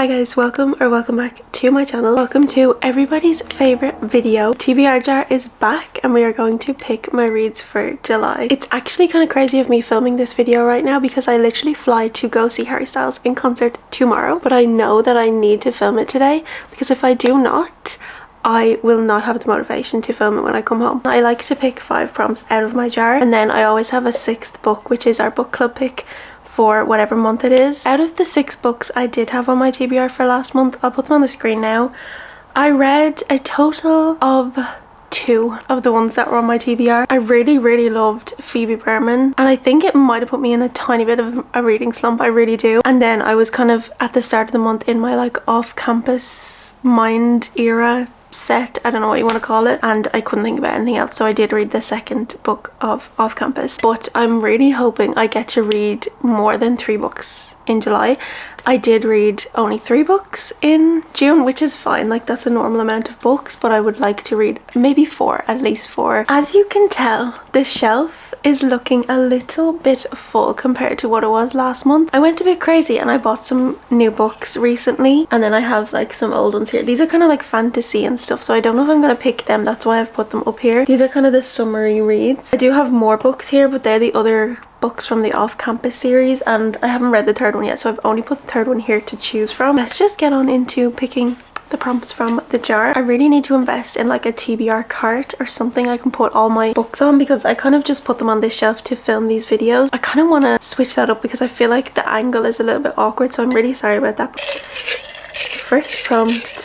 Hi guys, welcome back to my channel. Welcome to everybody's favorite video. TBR jar is back and we are going to pick my reads for July. It's actually kind of crazy of me filming this video right now because I literally fly to go see Harry Styles in concert tomorrow, but I know that I need to film it today because if I do not, I will not have the motivation to film it when I come home. I like to pick 5 prompts out of my jar, and then I always have a 6th book, which is our book club pick for whatever month it is. Out of the 6 books I did have on my TBR for last month, I'll put them on the screen now. I read a total of 2 of the ones that were on my TBR. I really loved Phoebe Berman, and I think it might have put me in a tiny bit of a reading slump. I really do. And then I was kind of at the start of the month in my like off-campus mind era set, I don't know what you want to call it, and I couldn't think about anything else, so I did read the 2nd book of Off Campus. But I'm really hoping I get to read more than 3 books in July. I did read only 3 books in June, which is fine, like that's a normal amount of books, but I would like to read maybe 4, at least 4. As you can tell, the shelf is looking a little bit full compared to what it was last month. I went a bit crazy and I bought some new books recently, and then I have like some old ones here. These are kind of like fantasy and stuff, so I don't know if I'm going to pick them. That's why I've put them up here. These are kind of the summary reads. I do have more books here, but they're the other books from the off-campus series, and I haven't read the 3rd one yet, so I've only put the 3rd one here to choose from. Let's just get on into picking the prompts from the jar. I really need to invest in like a TBR cart or something I can put all my books on, because I kind of just put them on this shelf to film these videos. I kind of want to switch that up because I feel like the angle is a little bit awkward, so I'm really sorry about that. First prompt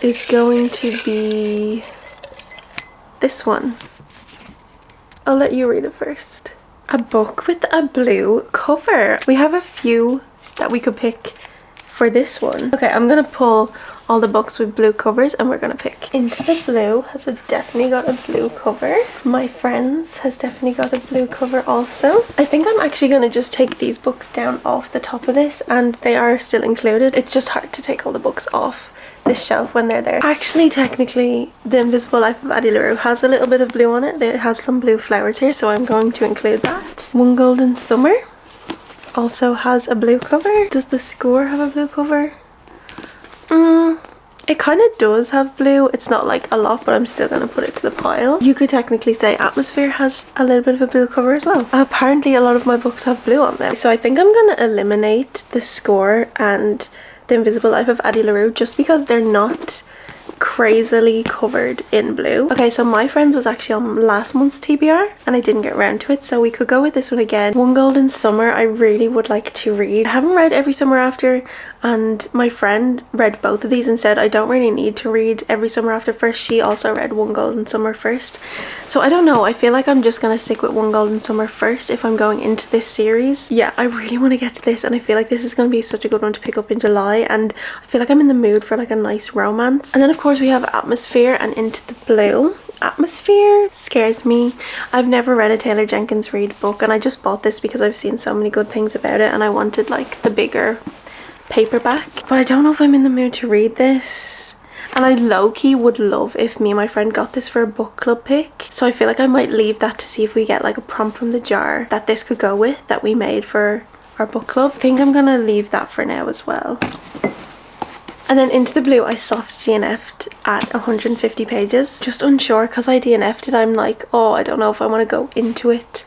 is going to be this one. I'll let you read it first. A book with a blue cover. We have a few that we could pick for this one. Okay, I'm gonna pull all the books with blue covers and we're gonna pick. Into the Blue has definitely got a blue cover. My Friends has definitely got a blue cover also. I think I'm actually gonna just take these books down off the top of this, and they are still included. It's just hard to take all the books off this shelf when they're there. Actually, technically, The Invisible Life of Addie LaRue has a little bit of blue on it. It has some blue flowers here, so I'm going to include that. One Golden Summer also has a blue cover. Does The Score have a blue cover? It kind of does have blue. It's not like a lot, but I'm still going to put it to the pile. You could technically say Atmosphere has a little bit of a blue cover as well. Apparently, a lot of my books have blue on them. So I think I'm going to eliminate The Score and The Invisible Life of Addie LaRue just because they're not crazily covered in blue. Okay, so My Friends was actually on last month's TBR and I didn't get around to it, so we could go with this one again. One Golden Summer I really would like to read. I haven't read Every Summer After, and my friend read both of these and said I don't really need to read Every Summer After first. She also read One Golden Summer first. So I don't know, I feel like I'm just gonna stick with One Golden Summer first if I'm going into this series. Yeah, I really want to get to this, and I feel like this is going to be such a good one to pick up in July, and I feel like I'm in the mood for like a nice romance. And then of course we have Atmosphere and Into the Blue. Atmosphere scares me. I've never read a Taylor Jenkins Reid book, and I just bought this because I've seen so many good things about it and I wanted like the bigger paperback, but I don't know if I'm in the mood to read this. And I low-key would love if me and my friend got this for a book club pick, so I feel like I might leave that to see if we get like a prompt from the jar that this could go with that we made for our book club. I think I'm gonna leave that for now as well. And then Into the Blue I soft DNF'd at 150 pages. Just unsure, because I DNF'd it, I'm like, oh, I don't know if I want to go into it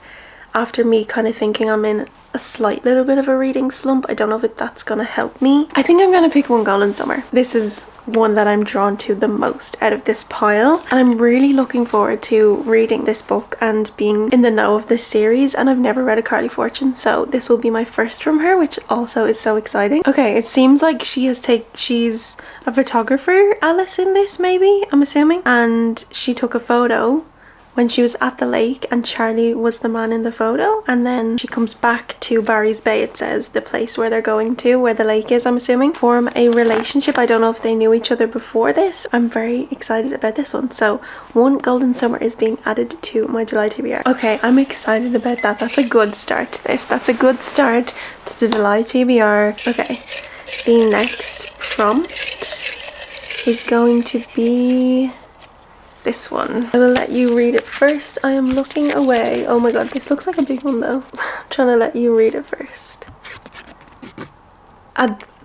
after me kind of thinking I'm in a slight little bit of a reading slump. I don't know if that's gonna help me. I think I'm gonna pick One Golden Summer. This is one that I'm drawn to the most out of this pile, and I'm really looking forward to reading this book and being in the know of this series, and I've never read a Carly Fortune, so this will be my first from her, which also is so exciting. Okay, it seems like she's a photographer, Alice, in this, maybe, I'm assuming, and she took a photo when she was at the lake and Charlie was the man in the photo, and then she comes back to Barry's Bay, it says, the place where they're going to, where the lake is, I'm assuming, form a relationship. I don't know if they knew each other before this. I'm very excited about this one. So One Golden Summer is being added to my July TBR. Okay, I'm excited about that. That's a good start to this. That's a good start to the July TBR. Okay, the next prompt is going to be this one. I will let you read it first. I am looking away. Oh my god, this looks like a big one though. I'm trying to let you read it first.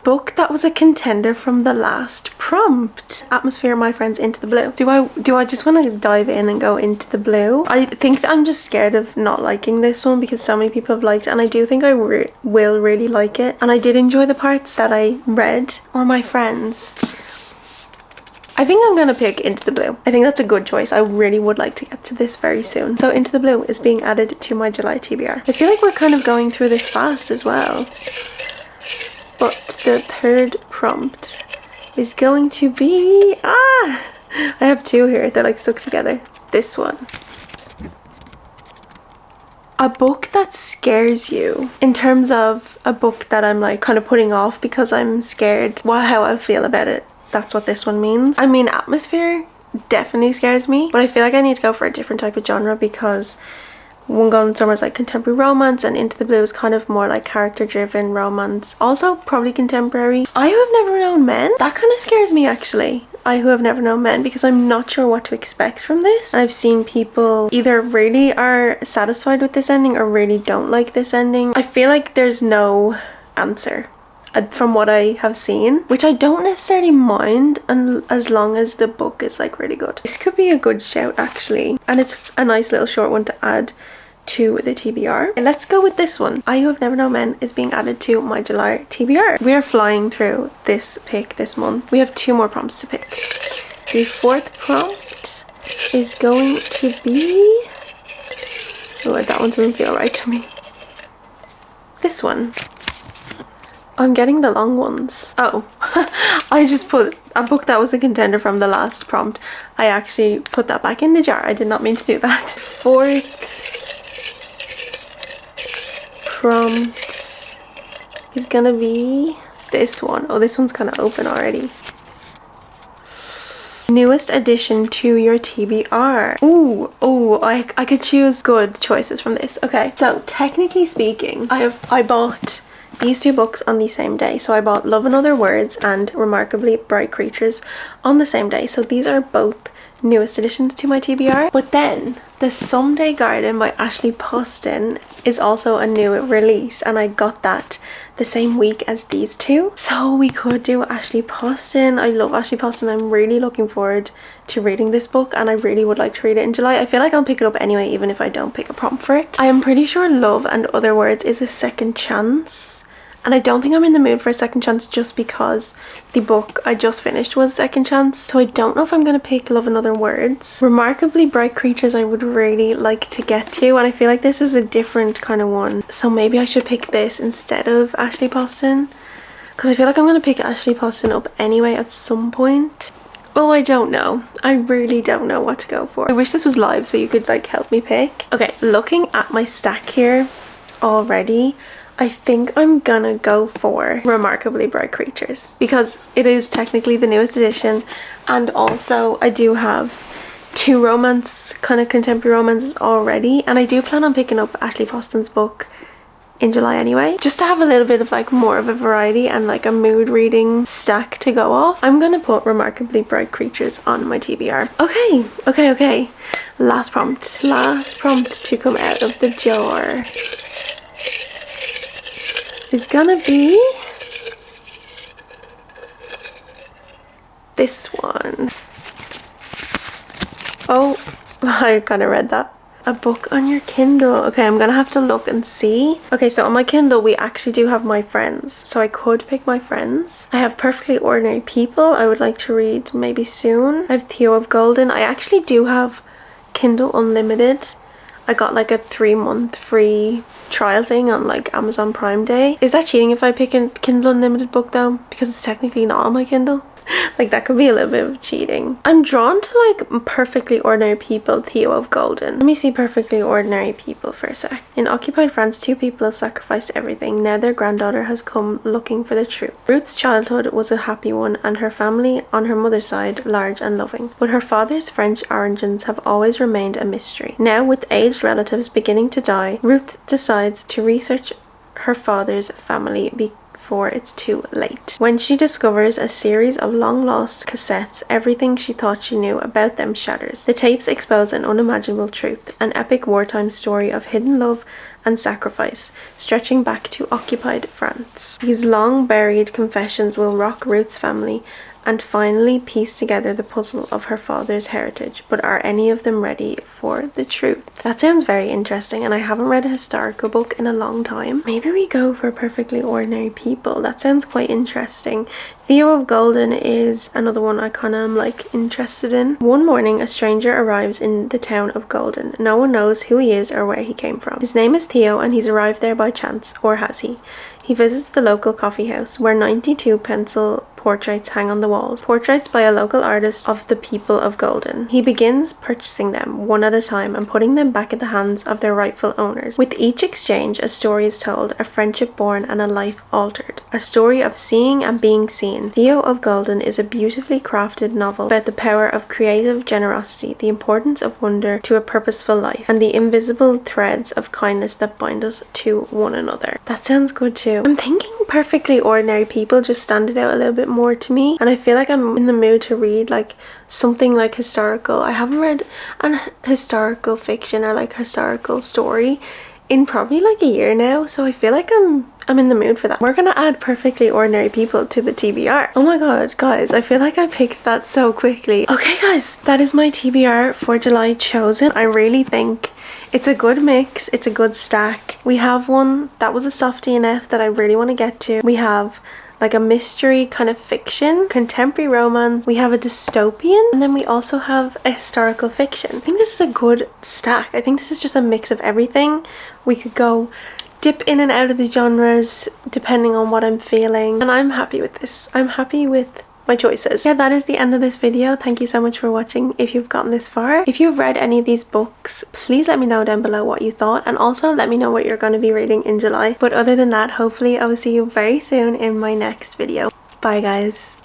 Book that was a contender from the last prompt. Atmosphere, My Friends, Into the Blue. Do I just want to dive in and go into the blue? I think that I'm just scared of not liking this one because so many people have liked it, and I do think I will really like it. And I did enjoy the parts that I read. Or My Friends. I think I'm gonna pick Into the Blue. I think that's a good choice. I really would like to get to this very soon. So Into the Blue is being added to my July TBR. I feel like we're kind of going through this fast as well. But the third prompt is going to be... I have two here. They're like stuck together. This one. A book that scares you. In terms of a book that I'm like kind of putting off because I'm scared how I feel about it. That's what this one means. I mean, Atmosphere definitely scares me, but I feel like I need to go for a different type of genre because One Golden Summer is like contemporary romance and Into the Blue is kind of more like character driven romance. Also probably contemporary. I Who Have Never Known Men. That kind of scares me actually. I Who Have Never Known Men, because I'm not sure what to expect from this. And I've seen people either really are satisfied with this ending or really don't like this ending. I feel like there's no answer from what I have seen, which I don't necessarily mind, and as long as the book is like really good. This could be a good shout actually, and it's a nice little short one to add to the TBR. And let's go with this one. I Who Have Never Known Men is being added to my July TBR. We are flying through this pick this month. We have 2 more prompts to pick. The 4th prompt is going to be... oh, that one doesn't feel right to me. This one. I'm getting the long ones. Oh, I just put a book that was a contender from the last prompt. I actually put that back in the jar. I did not mean to do that. 4th prompt is gonna be this one. Oh, this one's kind of open already. Newest addition to your TBR. Ooh, I could choose good choices from this. Okay, so technically speaking, I bought these 2 books on the same day. So I bought Love and Other Words and Remarkably Bright Creatures on the same day. So these are both newest additions to my TBR. But then The Someday Garden by Ashley Poston is also a new release, and I got that the same week as these 2. So we could do Ashley Poston. I love Ashley Poston. I'm really looking forward to reading this book, and I really would like to read it in July. I feel like I'll pick it up anyway, even if I don't pick a prompt for it. I am pretty sure Love and Other Words is a second chance. And I don't think I'm in the mood for a second chance just because the book I just finished was second chance. So I don't know if I'm going to pick Love and Other Words. Remarkably Bright Creatures I would really like to get to, and I feel like this is a different kind of one. So maybe I should pick this instead of Ashley Poston, because I feel like I'm going to pick Ashley Poston up anyway at some point. Oh, I don't know. I really don't know what to go for. I wish this was live so you could like help me pick. Okay, looking at my stack here already, I think I'm gonna go for Remarkably Bright Creatures because it is technically the newest edition, and also I do have 2 romance, kind of contemporary romances already, and I do plan on picking up Ashley Poston's book in July anyway, just to have a little bit of like more of a variety and like a mood reading stack to go off. I'm gonna put Remarkably Bright Creatures on my TBR. Okay. Last prompt to come out of the jar is gonna be this one. Oh, I kind of read that. A book on your Kindle. Okay, I'm gonna have to look and see. Okay, so on my Kindle we actually do have My Friends, so I could pick My Friends. I have Perfectly Ordinary People I would like to read maybe soon. I have Theo of Golden. I actually do have Kindle Unlimited. I got like a 3-month free trial thing on like Amazon Prime Day. Is that cheating if I pick a Kindle Unlimited book though? Because it's technically not on my Kindle. Like that could be a little bit of cheating. I'm drawn to like Perfectly Ordinary People, Theo of Golden. Let me see Perfectly Ordinary People for a sec. In occupied France, 2 people have sacrificed everything. Now their granddaughter has come looking for the truth. Ruth's childhood was a happy one, and her family on her mother's side large and loving. But her father's French origins have always remained a mystery. Now, with aged relatives beginning to die, Ruth decides to research her father's family before it's too late. When she discovers a series of long-lost cassettes, everything she thought she knew about them shatters. The tapes expose an unimaginable truth, an epic wartime story of hidden love and sacrifice, stretching back to occupied France. These long buried confessions will rock Ruth's family and finally piece together the puzzle of her father's heritage. But are any of them ready for the truth? That sounds very interesting, and I haven't read a historical book in a long time. Maybe we go for Perfectly Ordinary People. That sounds quite interesting. Theo of Golden is another one I kind of am like interested in. One morning, a stranger arrives in the town of Golden. No one knows who he is or where he came from. His name is Theo, and he's arrived there by chance, or has he? He visits the local coffee house where 92 pencil portraits hang on the walls. Portraits by a local artist of the people of Golden. He begins purchasing them one at a time and putting them back in the hands of their rightful owners. With each exchange, a story is told, a friendship born and a life altered. A story of seeing and being seen. Theo of Golden is a beautifully crafted novel about the power of creative generosity, the importance of wonder to a purposeful life, and the invisible threads of kindness that bind us to one another. That sounds good too. I'm thinking Perfectly Ordinary People just standed out a little bit more to me, and I feel like I'm in the mood to read like something like historical. I haven't read an historical fiction or like historical story in probably like a year now, so I feel like I'm in the mood for that. We're gonna add Perfectly Ordinary People to the TBR. Oh my god, guys, I feel like I picked that so quickly. Okay guys, that is my TBR for July chosen. I really think it's a good mix, it's a good stack. We have one that was a softie enough that I really want to get to. We have like a mystery kind of fiction, contemporary romance, we have a dystopian, and then we also have a historical fiction. I think this is a good stack. I think this is just a mix of everything. We could go dip in and out of the genres depending on what I'm feeling, and I'm happy with this. I'm happy with my choices. Yeah, that is the end of this video. Thank you so much for watching if you've gotten this far. If you've read any of these books, please let me know down below what you thought, and also let me know what you're going to be reading in July. But other than that, hopefully I will see you very soon in my next video. Bye guys.